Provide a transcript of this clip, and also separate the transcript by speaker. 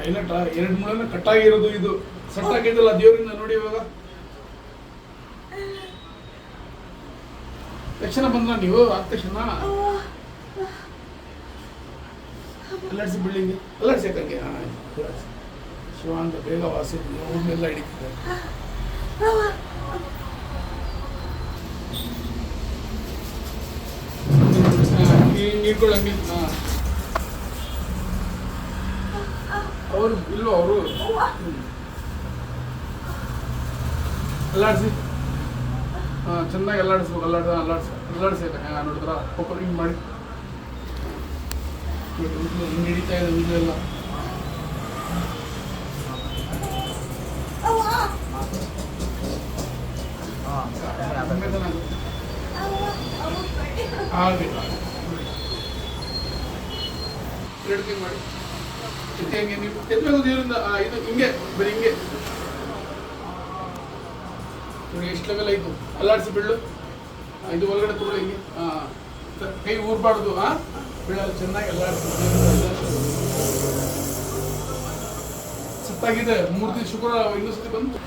Speaker 1: ಇಲ್ಲ ಎರಡು ಮುಳನ ಕಟ್ಟಾಗಿರೋದು ಇದು ಸೆಟ್ ಆಗಿದ್ದಲ್ಲ ದೇವರಿಂದ ನೋಡಿ ಇವಾಗ ತಕ್ಷಣ ಬಂದ್ರ ನೀವು ಆದ ತಕ್ಷಣ ಅಲ್ಲಾಡ್ಸಿ ಬಿಲ್ಡಿಂಗ್ ಅಲ್ಲಾಡ್ಸಿ ಯಾಕಂಗೆ ಶಿವ ಅಂತ ಬೇಗ ವಾಸಿ ಅವ್ರನ್ನೆಲ್ಲ ಹಿಡಿತಿದ್ದಾರೆ ನೀರ್ಕೊಳ್ಳಂಗೆ ಅವರು ಇಲ್ವ ಅವರು ಅಲ್ಲಾಡ್ಸಿ ಚೆನ್ನಾಗಿ ಅಲ್ಲಾಡಿಸ್ಬೇಕು ಅಲ್ಲಾಡ್ಸಿ ನೋಡಿದ್ರ ಪಪ್ಪ ಹಿಂಗೆ ಮಾಡಿ ಹಿಂಗೆ ಹಿಡಿತಾ ಇದೆ ಉಜ್ಜೆಲ್ಲ ಹಾಗೆ ಎರಡು ಮಾಡಿ ಹೆಂಗೆ ನೀವು ಎದ್ಬೇಕು ದೇವರಿಂದ ಇದು ಹಿಂಗೆ ಬರೀ ಹಿಂಗೆ ಎಷ್ಟು ಲೆವೆಲ್ ಆಯಿತು ಅಲ್ಲಾಡಿಸಿ ಬೀಳು ಇದು ಒಳಗಡೆ ತಗೊಳ್ಳಿ ಹಿಂಗೆ ಕೈ ಊರ್ಬಾರ್ದು ಬೀಳಲ್ಲ ಚೆನ್ನಾಗಿ ಅಲ್ಲಾಡಿಸಿ ಸತ್ತಾಗಿದೆ 3 ದಿನ ಶುಕ್ರವಾರ ಇನ್ನೊಂದು ಸತಿ ಬಂತು